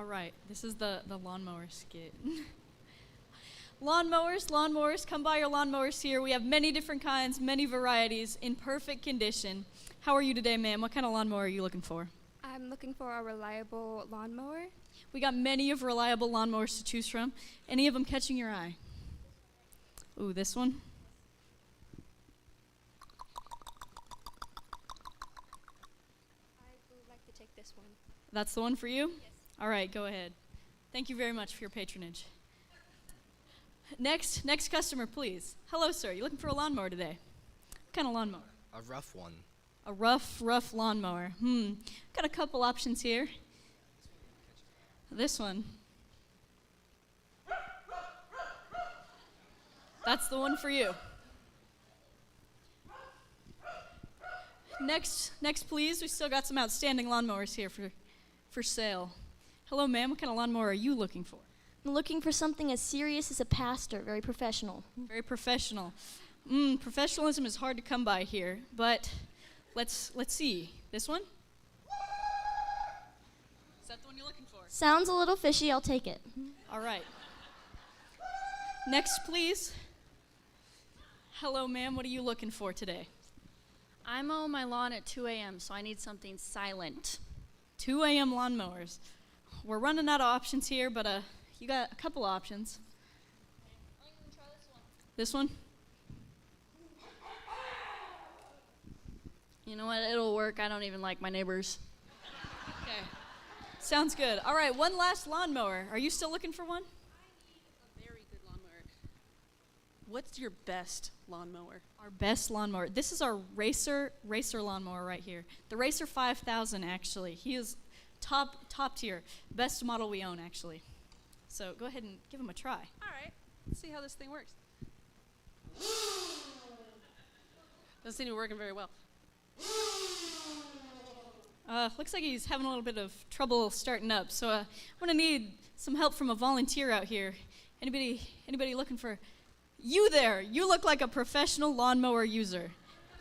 All right, this is the lawnmower skit. Lawnmowers, come buy your lawnmowers here. We have many different kinds, many varieties, in perfect condition. How are you today, ma'am? What kind of lawnmower are you looking for? I'm looking for a reliable lawnmower. We got many of reliable lawnmowers to choose from. Any of them catching your eye? Ooh, this one? I would like to take this one. That's the one for you? Yes. All right, go ahead. Thank you very much for your patronage. Next customer, please. Hello, sir. You looking for a lawnmower today? What kind of lawnmower? A rough one. A rough lawnmower. Got a couple options here. This one. That's the one for you. Next, please. We still got some outstanding lawnmowers here for sale. Hello, ma'am. What kind of lawnmower are you looking for? I'm looking for something as serious as a pastor, very professional. Very professional. Professionalism is hard to come by here, but let's see. This one? Is that the one you're looking for? Sounds a little fishy, I'll take it. All right. Next, please. Hello, ma'am. What are you looking for today? I mow my lawn at 2 a.m., so I need something silent. 2 a.m. lawnmowers. We're running out of options here, but you got a couple options. I'm going to try this one. This one? You know what? It'll work. I don't even like my neighbors. Okay. Sounds good. All right, one last lawnmower. Are you still looking for one? A very good lawnmower. What's your best lawnmower? Our best lawnmower. This is our racer lawnmower right here. The Racer 5000, actually. He is top tier. Best model we own, actually. So go ahead and give him a try. All right, let's see how this thing works. Doesn't seem to be working very well. Looks like he's having a little bit of trouble starting up. So I'm gonna need some help from a volunteer out here. Anybody looking for? You there? You look like a professional lawnmower user.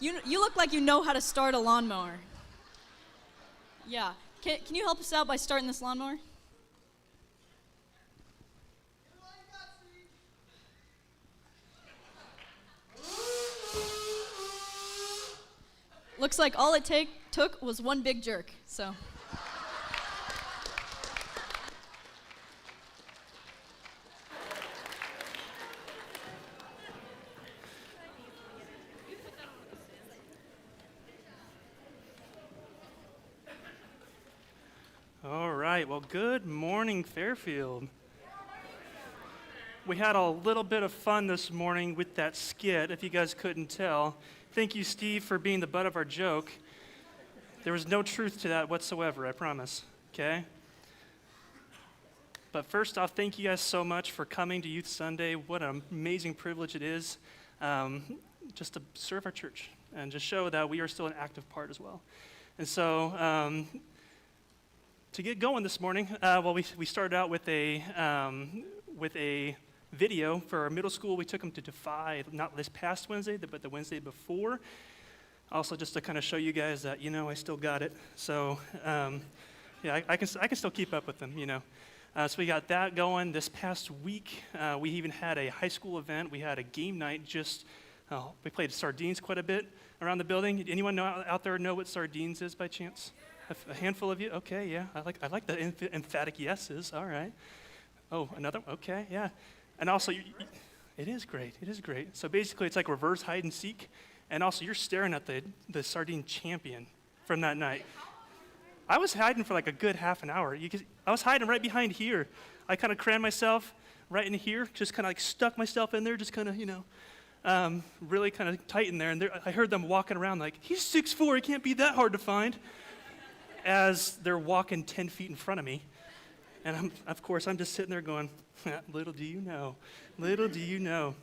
You look like you know how to start a lawnmower. Yeah. Can you help us out by starting this lawnmower? Looks like all it took was one big jerk, so. All right, well, good morning, Fairfield. We had a little bit of fun this morning with that skit, if you guys couldn't tell. Thank you, Steve, for being the butt of our joke. There was no truth to that whatsoever, I promise, okay? But first off, thank you guys so much for coming to Youth Sunday. What an amazing privilege it is just to serve our church and just show that we are still an active part as well. And so to get going this morning, we started out with a video for our middle school. We took them to Defy, not this past Wednesday, but the Wednesday before. Also, just to kind of show you guys that, I still got it. So, yeah, I can still keep up with them, So we got that going. This past week, we even had a high school event. We had a game night. We played sardines quite a bit around the building. Anyone out there know what sardines is by chance? A handful of you? Okay, yeah. I like the emphatic yeses. All right. Oh, another? Okay, yeah. And also, it is great. It is great. So basically, it's like reverse hide and seek. And also, you're staring at the sardine champion from that night. I was hiding for like a good half an hour. I was hiding right behind here. I kind of crammed myself right in here, just kind of like stuck myself in there, just kind of, really kind of tight in there. And I heard them walking around like, he's 6'4", he can't be that hard to find. As they're walking 10 feet in front of me. And of course, I'm just sitting there going, little do you know, little do you know.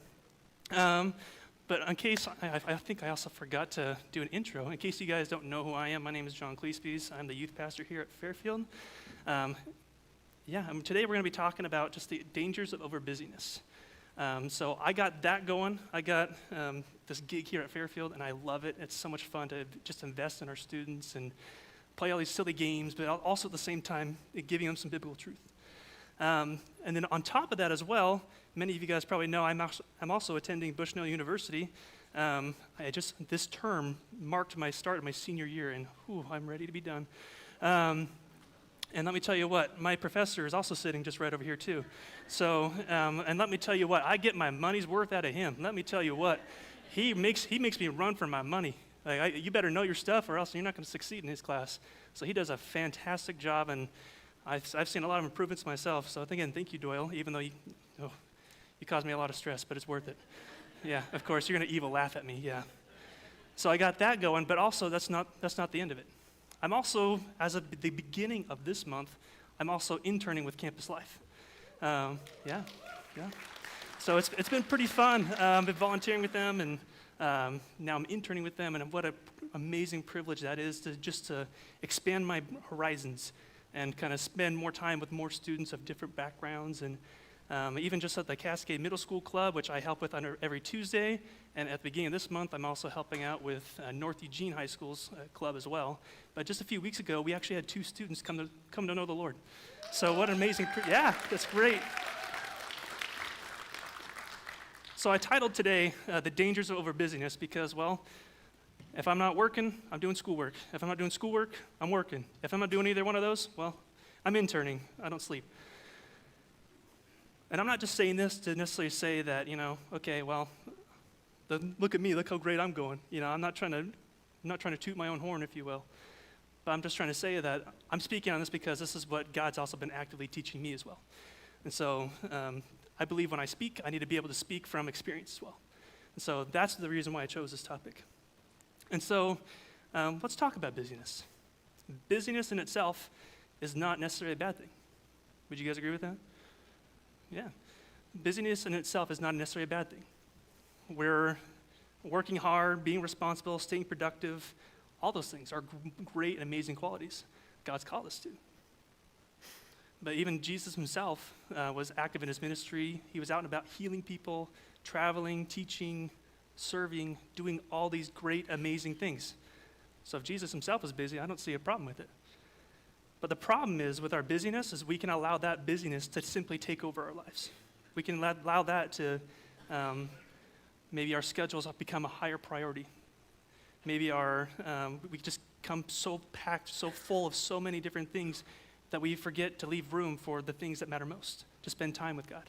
But in case, I think I also forgot to do an intro. In case you guys don't know who I am, my name is John Cleespies. I'm the youth pastor here at Fairfield. Today we're going to be talking about just the dangers of overbusyness. So I got that going. I got this gig here at Fairfield, and I love it. It's so much fun to just invest in our students and play all these silly games, but also at the same time giving them some biblical truth. And then on top of that as well, many of you guys probably know I'm also attending Bushnell University. This term marked my start of my senior year, and I'm ready to be done. And let me tell you what, my professor is also sitting just right over here too. So, and let me tell you what, I get my money's worth out of him. Let me tell you what, he makes me run for my money. Like, you better know your stuff or else you're not going to succeed in his class. So he does a fantastic job, and I've seen a lot of improvements myself. So again, thank you, Doyle, even though you caused me a lot of stress, but it's worth it. Yeah, of course, you're going to evil laugh at me, yeah. So I got that going, but also that's not the end of it. I'm also, as of the beginning of this month, I'm also interning with Campus Life. Yeah. So it's been pretty fun. I've been volunteering with them, and now I'm interning with them, and what an amazing privilege that is to expand my horizons and kind of spend more time with more students of different backgrounds, and even just at the Cascade Middle School Club, which I help with every Tuesday, and at the beginning of this month, I'm also helping out with North Eugene High School's club as well. But just a few weeks ago, we actually had 2 students come to know the Lord. So what an amazing, yeah, that's great. So I titled today, The Dangers of Overbusyness, because, well, if I'm not working, I'm doing schoolwork. If I'm not doing schoolwork, I'm working. If I'm not doing either one of those, well, I'm interning. I don't sleep. And I'm not just saying this to necessarily say that, okay, well, look at me, look how great I'm going. I'm not trying to toot my own horn, if you will. But I'm just trying to say that I'm speaking on this because this is what God's also been actively teaching me as well. And so I believe when I speak, I need to be able to speak from experience as well. And so that's the reason why I chose this topic. And so let's talk about busyness. Busyness in itself is not necessarily a bad thing. Would you guys agree with that? Yeah. Busyness in itself is not necessarily a bad thing. We're working hard, being responsible, staying productive. All those things are great and amazing qualities God's called us to. But even Jesus himself was active in his ministry. He was out and about healing people, traveling, teaching, serving, doing all these great, amazing things. So if Jesus himself was busy, I don't see a problem with it. But the problem is with our busyness is we can allow that busyness to simply take over our lives. We can allow that to, maybe our schedules become a higher priority. Maybe we just come so packed, so full of so many different things that we forget to leave room for the things that matter most, to spend time with God.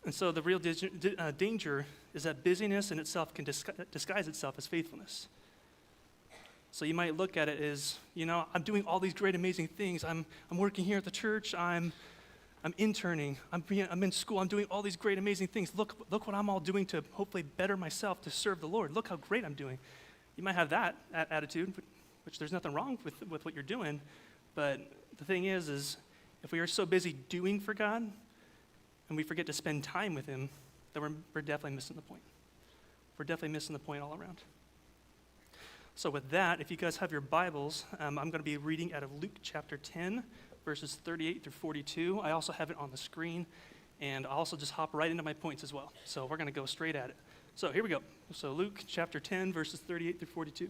And so the real danger is that busyness in itself can disguise itself as faithfulness. So you might look at it as, I'm doing all these great, amazing things. I'm working here at the church. I'm interning. I'm in school. I'm doing all these great, amazing things. Look what I'm all doing to hopefully better myself to serve the Lord. Look how great I'm doing. You might have that attitude, which there's nothing wrong with what you're doing. But the thing is if we are so busy doing for God and we forget to spend time with him, then we're definitely missing the point. We're definitely missing the point all around. So with that, if you guys have your Bibles, I'm going to be reading out of Luke chapter 10, verses 38 through 42. I also have it on the screen, and I'll also just hop right into my points as well. So we're going to go straight at it. So here we go. So Luke chapter 10, verses 38 through 42.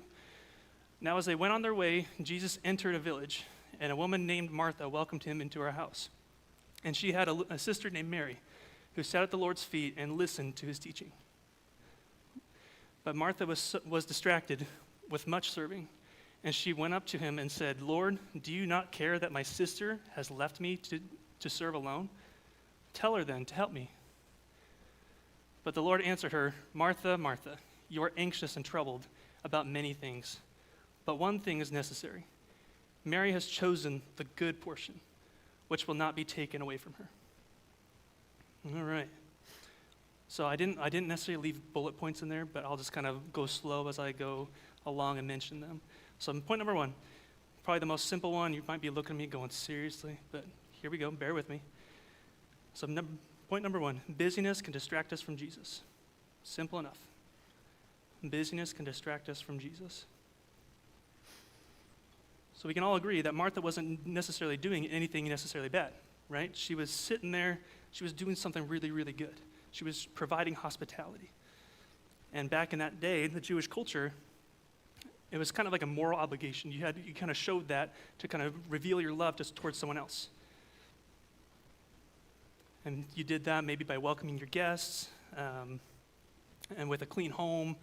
Now as they went on their way, Jesus entered a village, and a woman named Martha welcomed him into her house. And she had a sister named Mary, who sat at the Lord's feet and listened to his teaching. But Martha was distracted with much serving, and she went up to him and said, "Lord, do you not care that my sister has left me to serve alone? Tell her then to help me." But the Lord answered her, "Martha, Martha, you are anxious and troubled about many things, but one thing is necessary. Mary has chosen the good portion, which will not be taken away from her." All right. So I didn't necessarily leave bullet points in there, but I'll just kind of go slow as I go along and mention them. So point number 1, probably the most simple one. You might be looking at me going, seriously? But here we go, bear with me. So point number 1, busyness can distract us from Jesus. Simple enough. Busyness can distract us from Jesus. So we can all agree that Martha wasn't necessarily doing anything necessarily bad, right? She was sitting there, she was doing something really, really good. She was providing hospitality. And back in that day, the Jewish culture, It was kind of like a moral obligation. You kind of showed that to kind of reveal your love just towards someone else. And you did that maybe by welcoming your guests, and with a clean home,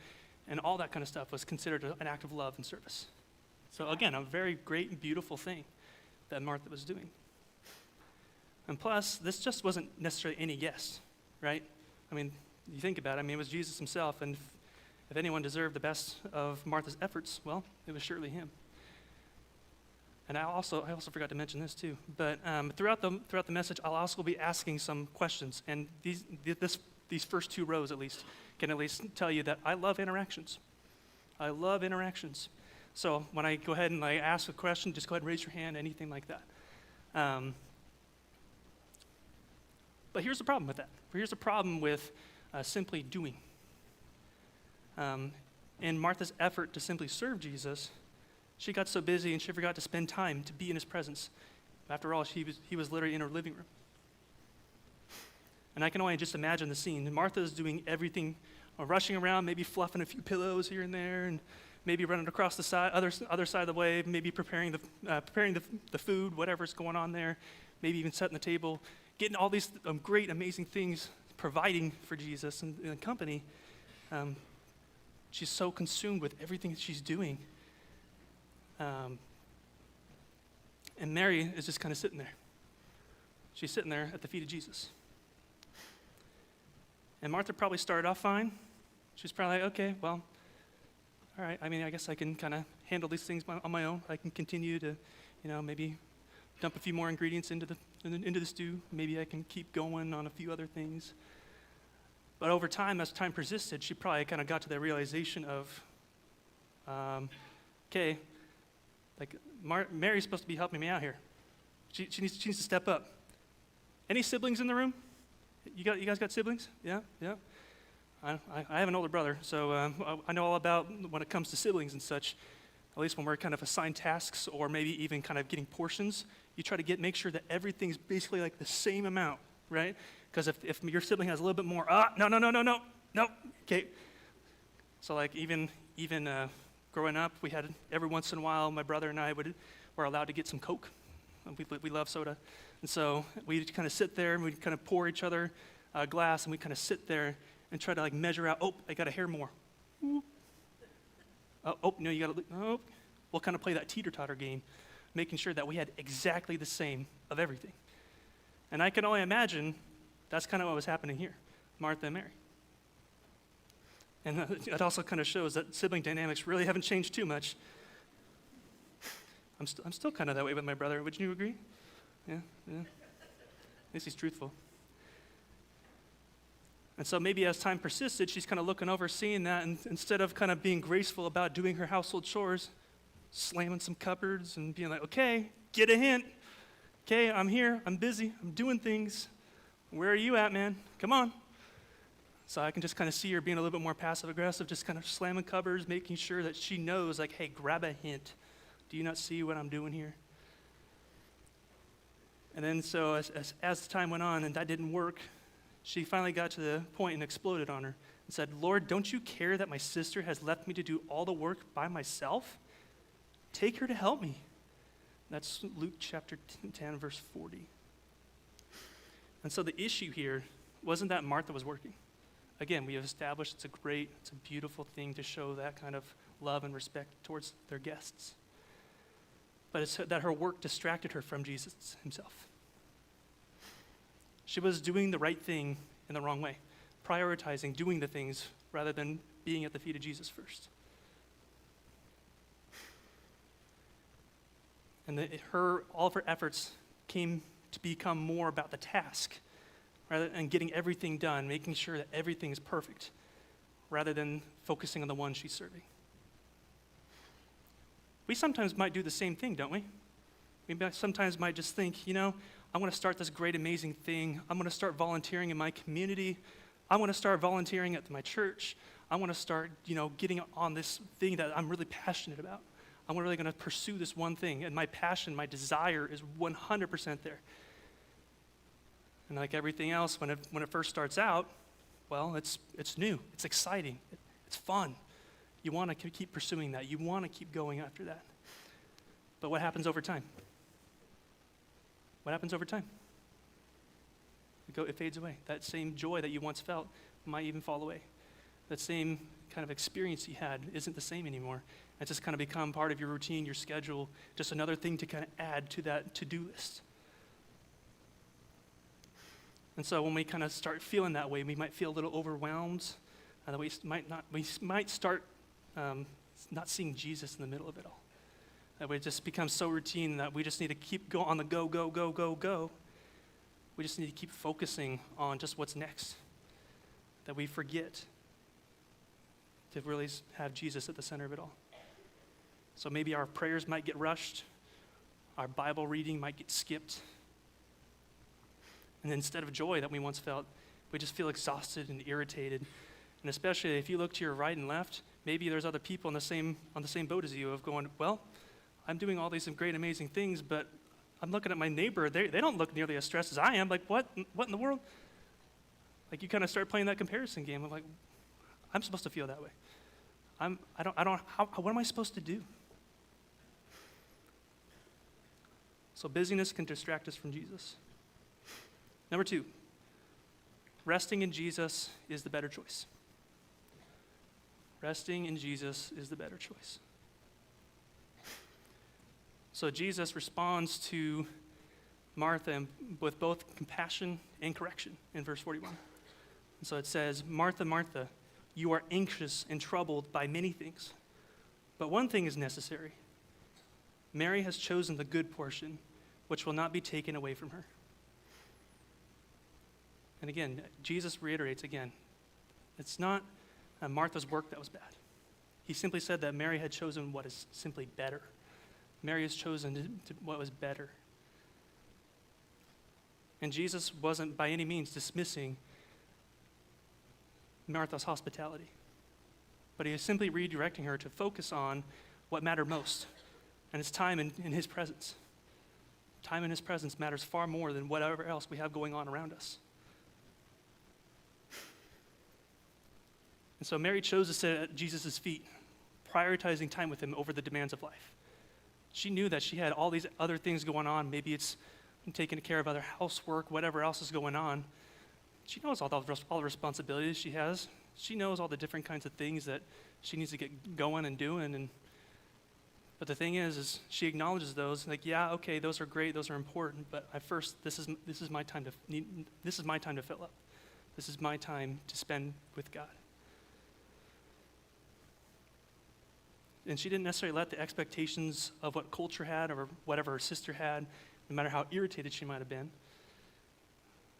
and all that kind of stuff was considered an act of love and service. So again, a very great and beautiful thing that Martha was doing. And plus, this just wasn't necessarily any guest, right? I mean, you think about it, it was Jesus himself, and if anyone deserved the best of Martha's efforts, well, it was surely him. And I also forgot to mention this too, but throughout the message, I'll also be asking some questions, and these first 2 rows at least can at least tell you that I love interactions. I love interactions. So when I go ahead and ask a question, just go ahead and raise your hand, anything like that. But here's the problem with that. Here's the problem with simply doing. In Martha's effort to simply serve Jesus, she got so busy and she forgot to spend time to be in his presence. After all, he was literally in her living room. And I can only just imagine the scene. Martha is doing everything, rushing around, maybe fluffing a few pillows here and there, and maybe running across the other side of the way, maybe preparing the food, whatever's going on there, maybe even setting the table, getting all these great, amazing things, providing for Jesus and the company. She's so consumed with everything that she's doing. And Mary is just kind of sitting there. She's sitting there at the feet of Jesus. And Martha probably started off fine. She's probably like, okay, well, all right. I guess I can kind of handle these things on my own. I can continue to, maybe dump a few more ingredients into the stew. Maybe I can keep going on a few other things. But over time, as time persisted, she probably kind of got to the realization of, okay, Mary's supposed to be helping me out here. She needs to step up. Any siblings in the room? You guys got siblings? Yeah. I have an older brother, so I know all about when it comes to siblings and such. At least when we're kind of assigned tasks or maybe even kind of getting portions, you try to make sure that everything's basically like the same amount, right? Because if your sibling has a little bit more, no. Okay. So even growing up, we had every once in a while, my brother and I were allowed to get some Coke. We love soda. And so we'd kind of sit there and we'd kind of pour each other a glass and we'd kind of sit there and try to measure out, I got a hair more. No, you got to, we'll kind of play that teeter-totter game, making sure that we had exactly the same of everything. And I can only imagine that's kind of what was happening here, Martha and Mary. And it also kind of shows that sibling dynamics really haven't changed too much. I'm still kind of that way with my brother. Would you agree? Yeah. At least he's truthful. And so maybe as time persisted, she's kind of looking over, seeing that, and instead of kind of being graceful about doing her household chores, slamming some cupboards and being like, okay, get a hint. Okay, I'm here, I'm busy, I'm doing things. Where are you at, man? Come on. So I can just kind of see her being a little bit more passive-aggressive, just kind of slamming cupboards, making sure that she knows, hey, grab a hint. Do you not see what I'm doing here? And then so as time went on and that didn't work, she finally got to the point and exploded on her and said, Lord, don't you care that my sister has left me to do all the work by myself? Take her to help me. That's Luke chapter 10, verse 40. And so the issue here wasn't that Martha was working. Again, we have established it's a beautiful thing to show that kind of love and respect towards their guests. But it's that her work distracted her from Jesus himself. She was doing the right thing in the wrong way, prioritizing doing the things rather than being at the feet of Jesus first. And all of her efforts came to become more about the task rather than getting everything done, making sure that everything is perfect, rather than focusing on the one she's serving. We sometimes might do the same thing, don't we? We sometimes might just think, I want to start this great, amazing thing. I'm going to start volunteering in my community. I want to start volunteering at my church. I want to start, getting on this thing that I'm really passionate about. I'm really going to pursue this one thing, and my passion, my desire is 100% there. And like everything else, when it first starts out, well, it's new, it's exciting, it's fun. You want to keep pursuing that. You want to keep going after that. But what happens over time? What happens over time? It fades away. That same joy that you once felt might even fall away. That same kind of experience you had isn't the same anymore. It's just kind of become part of your routine, your schedule, just another thing to kind of add to that to-do list. And so when we kind of start feeling that way, we might feel a little overwhelmed, and we might start not seeing Jesus in the middle of it all. That way it just becomes so routine that we just need to keep on the go, go, go, go, go. We just need to keep focusing on just what's next. That we forget to really have Jesus at the center of it all. So maybe our prayers might get rushed, our Bible reading might get skipped, and instead of joy that we once felt, we just feel exhausted and irritated. And especially if you look to your right and left, maybe there's other people on the same boat as you of going, well, I'm doing all these great, amazing things, but I'm looking at my neighbor. They don't look nearly as stressed as I am. Like, what in the world? Like, you kind of start playing that comparison game. I'm like, I'm supposed to feel that way. What am I supposed to do? So busyness can distract us from Jesus. Number 2, resting in Jesus is the better choice. Resting in Jesus is the better choice. So Jesus responds to Martha with both compassion and correction in verse 41. And so it says, Martha, Martha, you are anxious and troubled by many things, but one thing is necessary. Mary has chosen the good portion, which will not be taken away from her. And again, Jesus reiterates again, it's not Martha's work that was bad. He simply said that Mary had chosen what is simply better. Mary has chosen what was better. And Jesus wasn't by any means dismissing Martha's hospitality, but he was simply redirecting her to focus on what mattered most, and it's time in his presence. Time in his presence matters far more than whatever else we have going on around us. And so Mary chose to sit at Jesus' feet, prioritizing time with him over the demands of life. She knew that she had all these other things going on. Maybe it's taking care of other housework, whatever else is going on. She knows all the responsibilities she has. She knows all the different kinds of things that she needs to get going and doing. But the thing is she acknowledges those. Like, yeah, okay, those are great, those are important. But this is my time to fill up. This is my time to spend with God. And she didn't necessarily let the expectations of what culture had or whatever her sister had, no matter how irritated she might have been.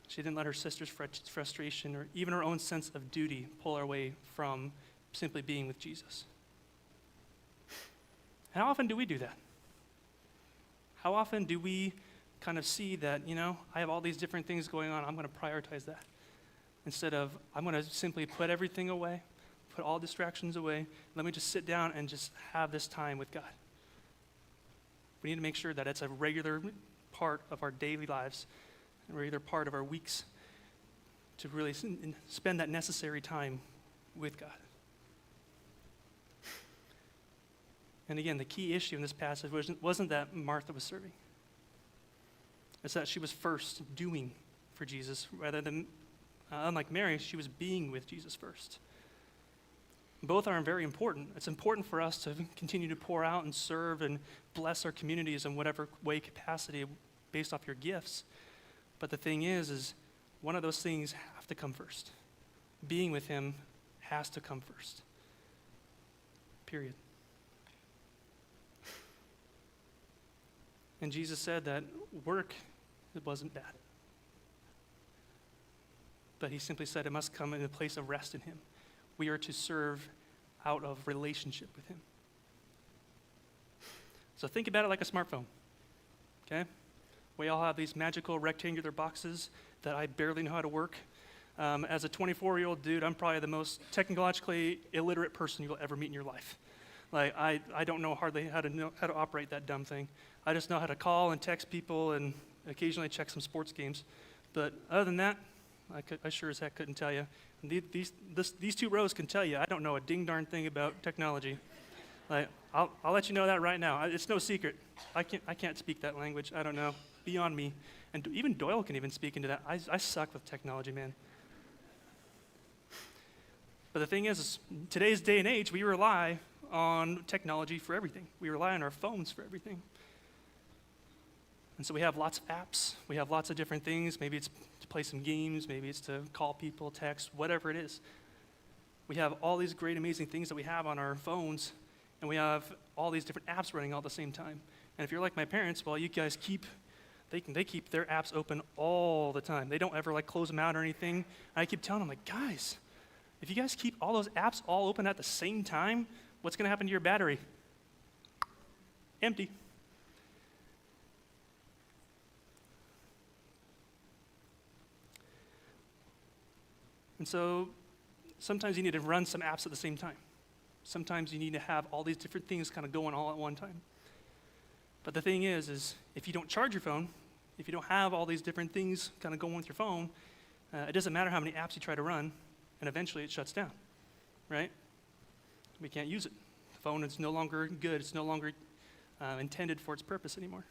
She didn't let her sister's frustration or even her own sense of duty pull her away from simply being with Jesus. How often do we do that? How often do we kind of see that, I have all these different things going on, I'm going to prioritize that. Instead of, I'm going to simply put everything away, put all distractions away, let me just sit down and just have this time with God. We need to make sure that it's a regular part of our daily lives, a regular part of our weeks, to really spend that necessary time with God. And again, the key issue in this passage wasn't that Martha was serving. It's that she was first doing for Jesus, rather than, unlike Mary, she was being with Jesus first. Both are very important. It's important for us to continue to pour out and serve and bless our communities in whatever way, capacity, based off your gifts. But the thing is one of those things have to come first. Being with him has to come first. Period. And Jesus said that work, it wasn't bad. But he simply said it must come in a place of rest in him. We are to serve out of relationship with him. So think about it like a smartphone, okay? We all have these magical rectangular boxes that I barely know how to work. As a 24-year-old dude, I'm probably the most technologically illiterate person you'll ever meet in your life. Like, I don't know hardly how to operate that dumb thing. I just know how to call and text people and occasionally check some sports games. But other than that, I sure as heck couldn't tell you. These 2 rows can tell you I don't know a ding darn thing about technology. Like, I'll let you know that right now. It's no secret. I can't speak that language. I don't know. Beyond me. And even Doyle can even speak into that. I suck with technology, man. But the thing is, today's day and age, we rely on technology for everything. We rely on our phones for everything. And so we have lots of apps. We have lots of different things. Maybe it's to play some games. Maybe it's to call people, text, whatever it is. We have all these great, amazing things that we have on our phones, and we have all these different apps running all at the same time. And if you're like my parents, well, you guys they keep their apps open all the time. They don't ever like close them out or anything. And I keep telling them, like, guys, if you guys keep all those apps all open at the same time, what's going to happen to your battery? Empty. And so sometimes you need to run some apps at the same time. Sometimes you need to have all these different things kind of going all at one time. But the thing is if you don't charge your phone, if you don't have all these different things kind of going with your phone, it doesn't matter how many apps you try to run, and eventually it shuts down, right? We can't use it. The phone is no longer good. It's no longer intended for its purpose anymore.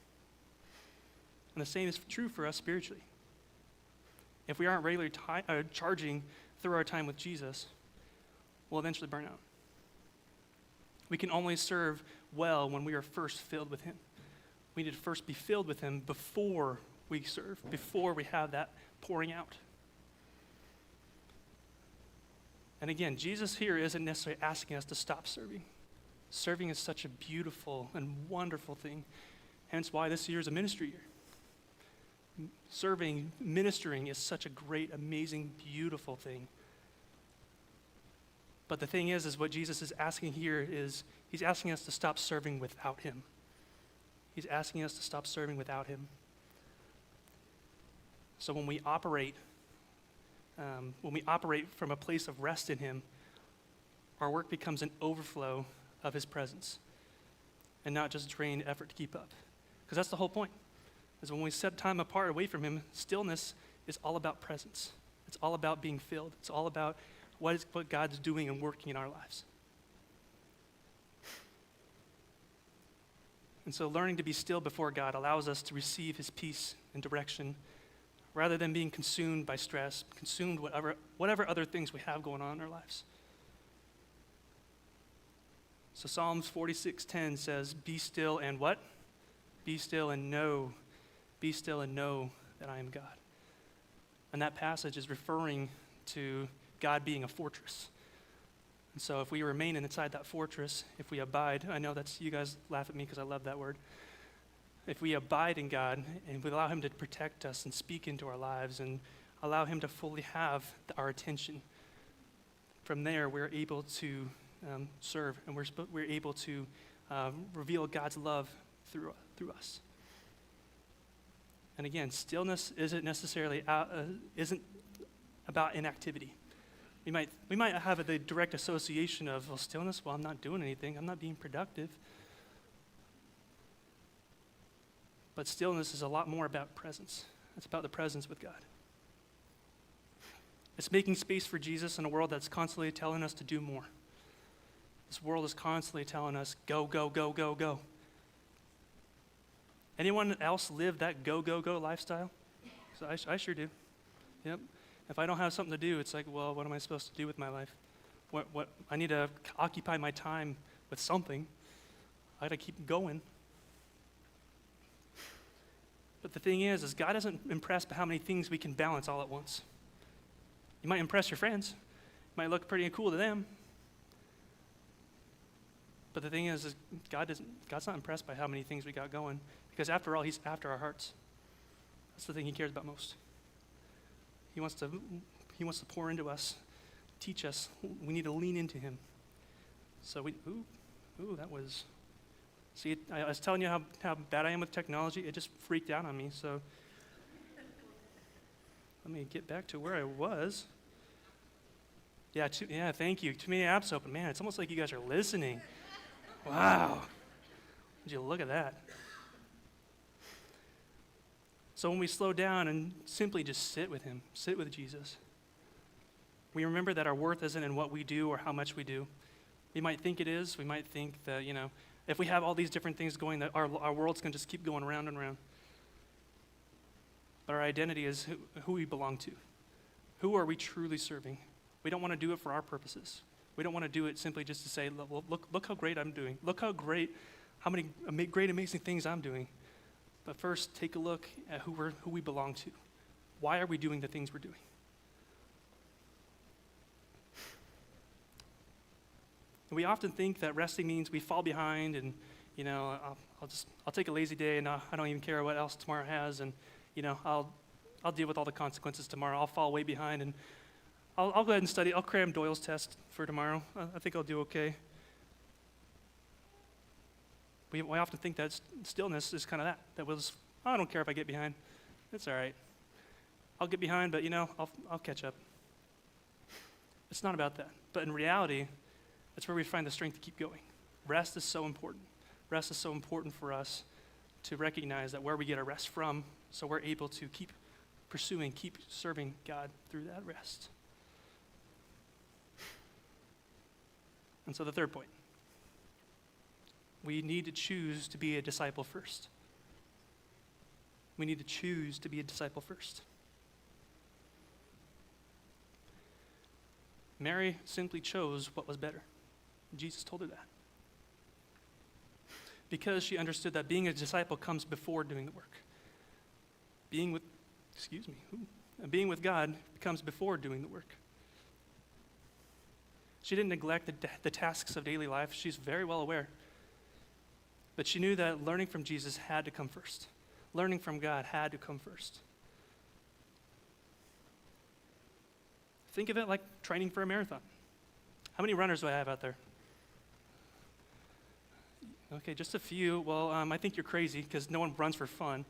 And the same is true for us spiritually. If we aren't regularly charging through our time with Jesus, we'll eventually burn out. We can only serve well when we are first filled with him. We need to first be filled with him before we serve, before we have that pouring out. And again, Jesus here isn't necessarily asking us to stop serving. Serving is such a beautiful and wonderful thing, hence why this year is a ministry year. Serving, ministering is such a great, amazing, beautiful thing. But the thing is what Jesus is asking here is, he's asking us to stop serving without him. He's asking us to stop serving without him. So when we operate from a place of rest in him, our work becomes an overflow of his presence and not just drained effort to keep up. Because that's the whole point, is when we set time apart away from him, stillness is all about presence. It's all about being filled. It's all about what God's doing and working in our lives. And so learning to be still before God allows us to receive his peace and direction rather than being consumed by stress, consumed whatever other things we have going on in our lives. So Psalms 46:10 says, "Be still and what? Be still and know that I am God." And that passage is referring to God being a fortress. And so if we remain inside that fortress, if we abide, I know that's, you guys laugh at me because I love that word. If we abide in God and we allow him to protect us and speak into our lives and allow him to fully have our attention, from there we're able to serve, and we're able to reveal God's love through us. And again, stillness isn't necessarily isn't about inactivity. We might have the direct association of, well, stillness, well, I'm not doing anything, I'm not being productive. But stillness is a lot more about presence. It's about the presence with God. It's making space for Jesus in a world that's constantly telling us to do more. This world is constantly telling us, go, go, go, go, go. Anyone else live that go, go, go lifestyle? So I sure do. Yep. If I don't have something to do, it's like, well, what am I supposed to do with my life? What I need to occupy my time with something. I got to keep going. But the thing is God isn't impressed by how many things we can balance all at once. You might impress your friends. It might look pretty cool to them. But the thing is God's not impressed by how many things we got going, because after all, he's after our hearts. That's the thing he cares about most. He wants to pour into us, teach us. We need to lean into him. So that was, see, I was telling you how bad I am with technology. It just freaked out on me. So let me get back to where I was. Yeah, thank you. Too many apps open. Man, it's almost like you guys are listening. Wow. Would you look at that? So when we slow down and simply just sit with him, sit with Jesus, we remember that our worth isn't in what we do or how much we do. We might think it is. We might think that, if we have all these different things going, that our world's going to just keep going round and round. But our identity is who we belong to. Who are we truly serving? We don't want to do it for our purposes. We don't want to do it simply just to say, well, look how great I'm doing. Look how many great, amazing things I'm doing. But first, take a look at who we belong to. Why are we doing the things we're doing? We often think that resting means we fall behind, and I'll take a lazy day, and I don't even care what else tomorrow has, and I'll deal with all the consequences tomorrow. I'll fall way behind, and I'll go ahead and study. I'll cram Doyle's test for tomorrow. I think I'll do okay. We often think that stillness is kind of that. I don't care if I get behind. It's all right. I'll get behind, but I'll catch up. It's not about that. But in reality, that's where we find the strength to keep going. Rest is so important. Rest is so important for us to recognize that where we get our rest from, so we're able to keep pursuing, keep serving God through that rest. And so the third point, we need to choose to be a disciple first. We need to choose to be a disciple first. Mary simply chose what was better. Jesus told her that. Because she understood that being a disciple comes before doing the work. Being with God comes before doing the work. She didn't neglect the tasks of daily life. She's very well aware. But she knew that learning from Jesus had to come first. Learning from God had to come first. Think of it like training for a marathon. How many runners do I have out there? Okay, just a few. Well, I think you're crazy because no one runs for fun.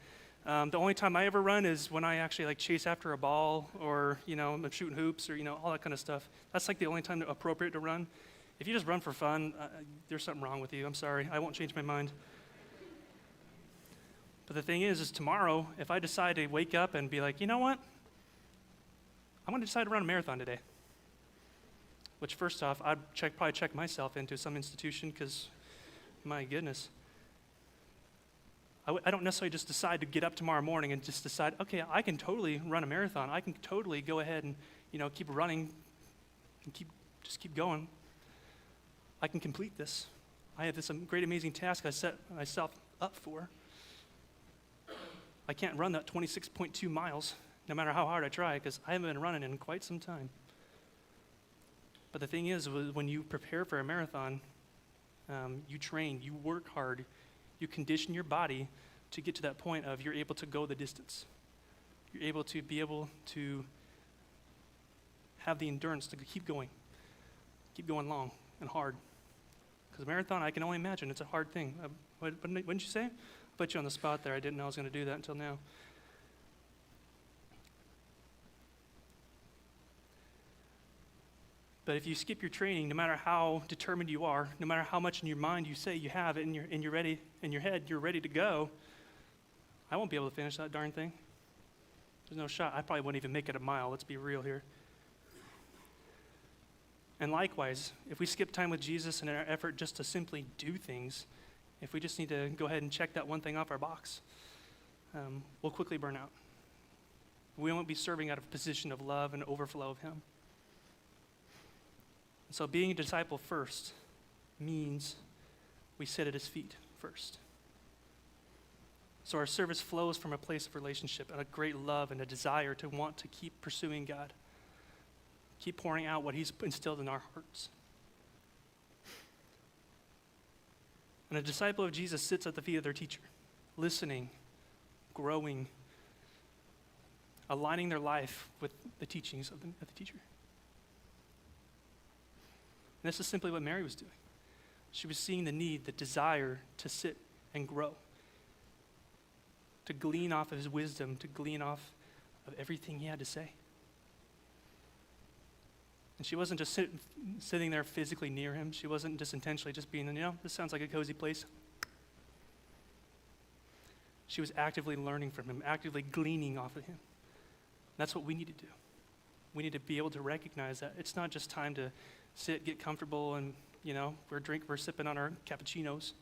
The only time I ever run is when I actually chase after a ball, or I'm shooting hoops, or all that kind of stuff. That's the only time appropriate to run. If you just run for fun, there's something wrong with you. I'm sorry. I won't change my mind. But the thing is tomorrow, if I decide to wake up and be like, you know what? I'm going to decide to run a marathon today. Which, first off, I'd probably check myself into some institution because, my goodness. I don't necessarily just decide to get up tomorrow morning and just decide, okay, I can totally run a marathon. I can totally go ahead and, keep running and keep going. I can complete this. I have this great, amazing task I set myself up for. I can't run that 26.2 miles no matter how hard I try because I haven't been running in quite some time. But the thing is, when you prepare for a marathon, you train, you work hard, you condition your body to get to that point of you're able to go the distance. You're able to have the endurance to keep going long and hard. Because marathon, I can only imagine, it's a hard thing. Wouldn't you say? I put you on the spot there. I didn't know I was going to do that until now. But if you skip your training, no matter how determined you are, no matter how much in your mind you say you have it, and you're ready, in your head, you're ready to go, I won't be able to finish that darn thing. There's no shot. I probably wouldn't even make it a mile. Let's be real here. And likewise, if we skip time with Jesus in our effort just to simply do things, if we just need to go ahead and check that one thing off our box, we'll quickly burn out. We won't be serving out of a position of love and overflow of Him. And so being a disciple first means we sit at His feet first. So our service flows from a place of relationship and a great love and a desire to want to keep pursuing God. Keep pouring out what He's instilled in our hearts. And a disciple of Jesus sits at the feet of their teacher, listening, growing, aligning their life with the teachings of the teacher. And this is simply what Mary was doing. She was seeing the need, the desire to sit and grow, to glean off of His wisdom, to glean off of everything He had to say. And she wasn't just sitting there physically near Him. She wasn't just intentionally just being, this sounds like a cozy place. She was actively learning from him, actively gleaning off of him. That's what we need to do. We need to be able to recognize that it's not just time to sit, get comfortable, and we're sipping on our cappuccinos.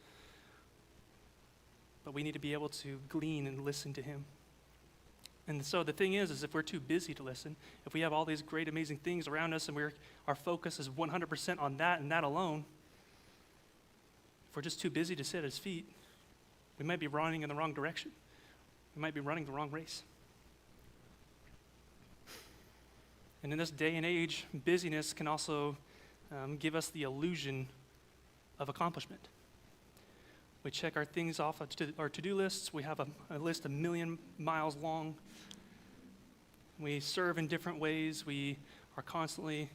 But we need to be able to glean and listen to him. And so the thing is if we're too busy to listen, if we have all these great, amazing things around us and our focus is 100% on that and that alone, if we're just too busy to sit at his feet, we might be running in the wrong direction. We might be running the wrong race. And in this day and age, busyness can also give us the illusion of accomplishment. We check our things off our to-do lists. We have a list 1,000,000 miles long. We serve in different ways. We are constantly,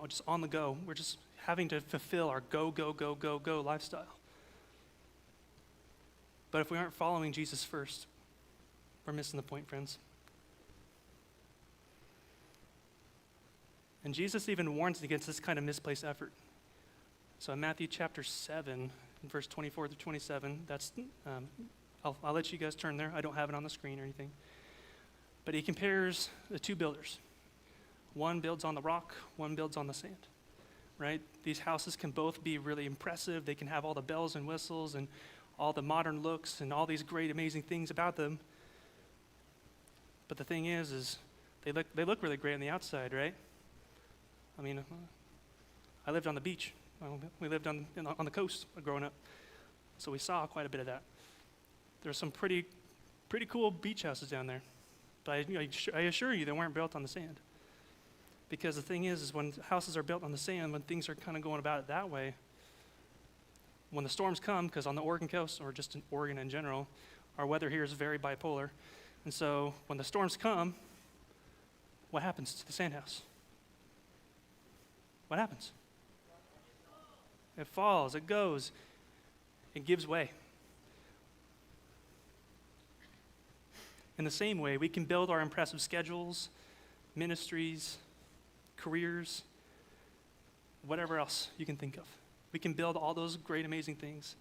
just on the go. We're just having to fulfill our go, go, go, go, go lifestyle. But if we aren't following Jesus first, we're missing the point, friends. And Jesus even warns against this kind of misplaced effort. So in Matthew chapter 7, in verse 24 through 27, that's, I'll let you guys turn there. I don't have it on the screen or anything. But he compares the two builders. One builds on the rock, one builds on the sand, right? These houses can both be really impressive. They can have all the bells and whistles and all the modern looks and all these great, amazing things about them. But the thing is they look really great on the outside, right? I mean, I lived on the beach. We lived on the coast growing up, so we saw quite a bit of that. There's some pretty cool beach houses down there, but I assure you they weren't built on the sand. Because the thing is when houses are built on the sand, when things are kind of going about it that way, when the storms come, because on the Oregon coast, or just in Oregon in general, our weather here is very bipolar, and so when the storms come, what happens to the sand house? What happens? It falls, it goes, it gives way. In the same way, we can build our impressive schedules, ministries, careers, whatever else you can think of. We can build all those great, amazing things.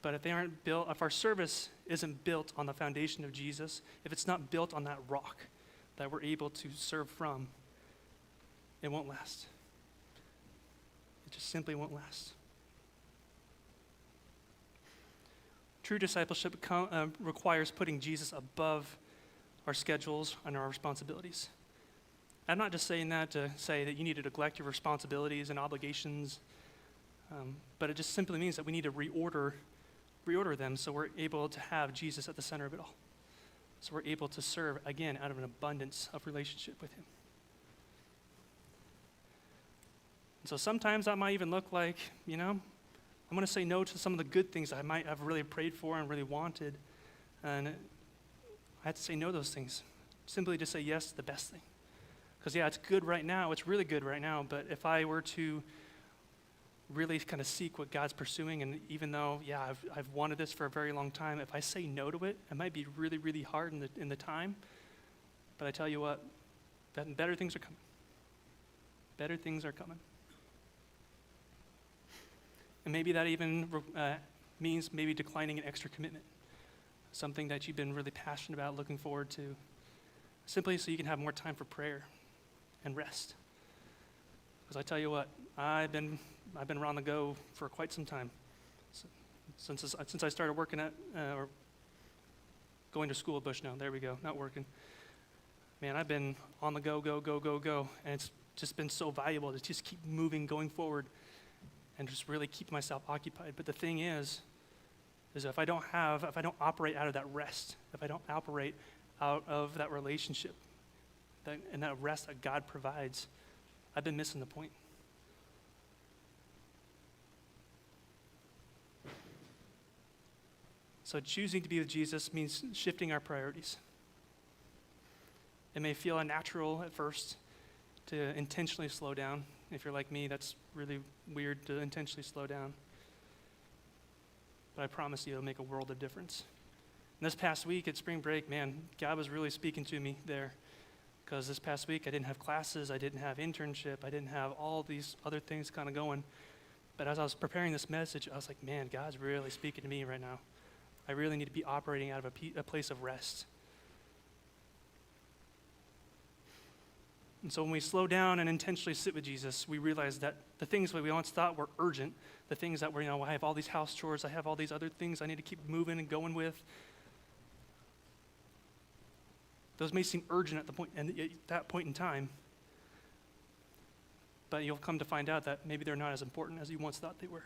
But if they aren't built, if our service isn't built on the foundation of Jesus, if it's not built on that rock that we're able to serve from, it won't last. It just simply won't last. True discipleship requires putting Jesus above our schedules and our responsibilities. I'm not just saying that to say that you need to neglect your responsibilities and obligations, but it just simply means that we need to reorder them so we're able to have Jesus at the center of it all. So we're able to serve, again, out of an abundance of relationship with him. And so sometimes that might even look like, I'm going to say no to some of the good things I might have really prayed for and really wanted. And I had to say no to those things. Simply to say yes to the best thing. Because it's good right now, it's really good right now, but if I were to really kind of seek what God's pursuing, and even though, I've wanted this for a very long time, if I say no to it, it might be really, really hard in the time, but I tell you what, better things are coming. Better things are coming. And maybe that even means maybe declining an extra commitment, something that you've been really passionate about, looking forward to, simply so you can have more time for prayer and rest. Because I tell you what, I've been on the go for quite some time. Since I started working or going to school at Bushnell, there we go, not working. Man, I've been on the go, and it's just been so valuable to just keep moving, going forward, and just really keep myself occupied. But the thing is if I don't operate out of that rest, if I don't operate out of that relationship, and that rest that God provides, I've been missing the point. So choosing to be with Jesus means shifting our priorities. It may feel unnatural at first to intentionally slow down. If you're like me, that's really weird to intentionally slow down. But I promise you it'll make a world of difference. And this past week at spring break, man, God was really speaking to me there. Because this past week I didn't have classes, I didn't have internship, I didn't have all these other things kind of going. But as I was preparing this message, I was like, man, God's really speaking to me right now. I really need to be operating out of a place of rest. And so when we slow down and intentionally sit with Jesus, we realize that the things that we once thought were urgent, the things that were, I have all these house chores, I have all these other things I need to keep moving and going with, those may seem urgent at that point in time, but you'll come to find out that maybe they're not as important as you once thought they were.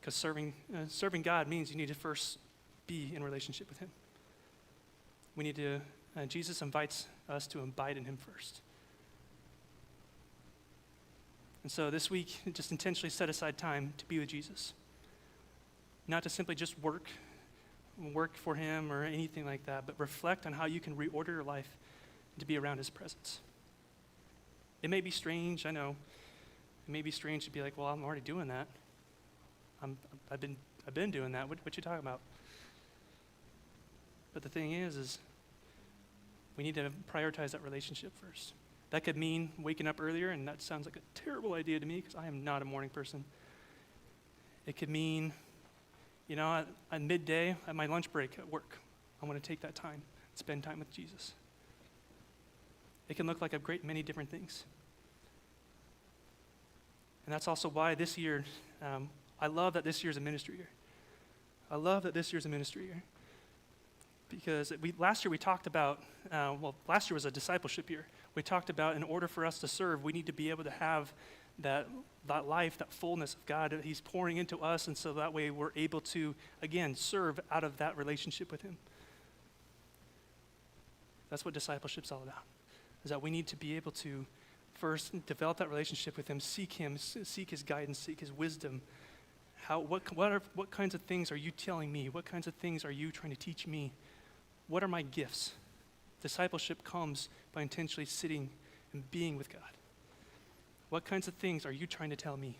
Because serving God means you need to first be in relationship with him. We need to, Jesus invites us to abide in him first. And so this week, just intentionally set aside time to be with Jesus. Not to simply just work for him or anything like that, but reflect on how you can reorder your life to be around his presence. It may be strange, I know. It may be strange to be like, well, I'm already doing that. I've been doing that. What you talking about? But the thing is we need to prioritize that relationship first. That could mean waking up earlier, and that sounds like a terrible idea to me because I am not a morning person. It could mean, at midday, at my lunch break at work, I want to take that time, spend time with Jesus. It can look like a great many different things. And that's also why this year, I love that this year's a ministry year. I love that this year's a ministry year. Because last year we talked about, last year was a discipleship year. We talked about in order for us to serve, we need to be able to have that life, that fullness of God that he's pouring into us, and so that way we're able to, again, serve out of that relationship with him. That's what discipleship's all about, is that we need to be able to first develop that relationship with him, seek his guidance, seek his wisdom. What kinds of things are you telling me? What kinds of things are you trying to teach me? What are my gifts? Discipleship comes by intentionally sitting and being with God. What kinds of things are you trying to tell me?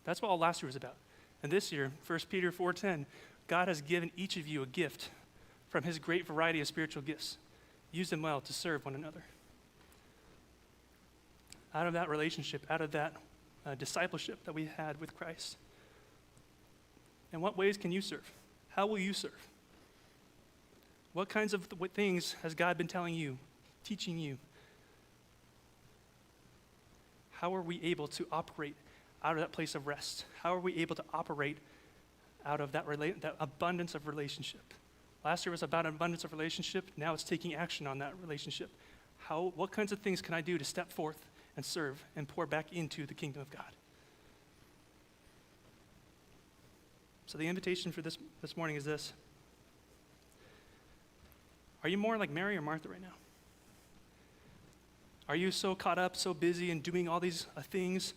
That's what all last year was about. And this year, 1 Peter 4:10, God has given each of you a gift from his great variety of spiritual gifts. Use them well to serve one another. Out of that relationship, out of that discipleship that we had with Christ. In what ways can you serve? How will you serve? What kinds of things has God been telling you, teaching you? How are we able to operate out of that place of rest? How are we able to operate out of that abundance of relationship? Last year was about abundance of relationship. Now it's taking action on that relationship. What kinds of things can I do to step forth and serve and pour back into the kingdom of God? So the invitation for this morning is this. Are you more like Mary or Martha right now? Are you so caught up, so busy and doing all these things?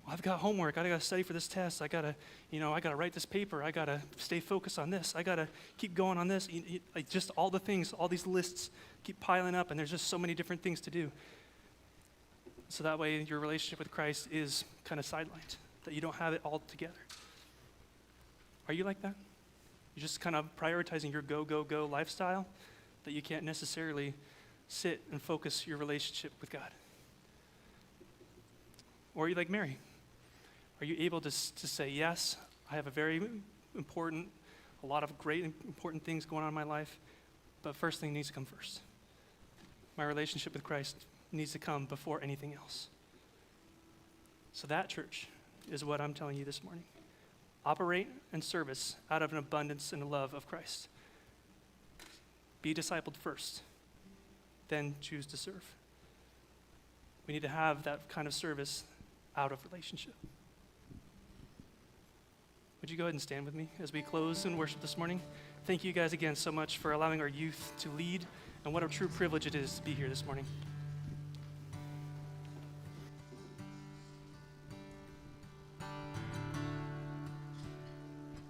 Well, I've got homework. I got to study for this test. I got to write this paper. I got to stay focused on this. I got to keep going on this. Like just all the things, all these lists keep piling up, and there's just so many different things to do. So that way your relationship with Christ is kind of sidelined, that you don't have it all together. Are you like that? You're just kind of prioritizing your go, go, go lifestyle, that you can't necessarily sit and focus your relationship with God? Or are you like Mary? Are you able to say, yes, I have a lot of great important things going on in my life, but first thing needs to come first. My relationship with Christ needs to come before anything else. So that, church, is what I'm telling you this morning. Operate in service out of an abundance and a love of Christ. Be discipled first, then choose to serve. We need to have that kind of service out of relationship. Would you go ahead and stand with me as we close in worship this morning? Thank you guys again so much for allowing our youth to lead, and what a true privilege it is to be here this morning.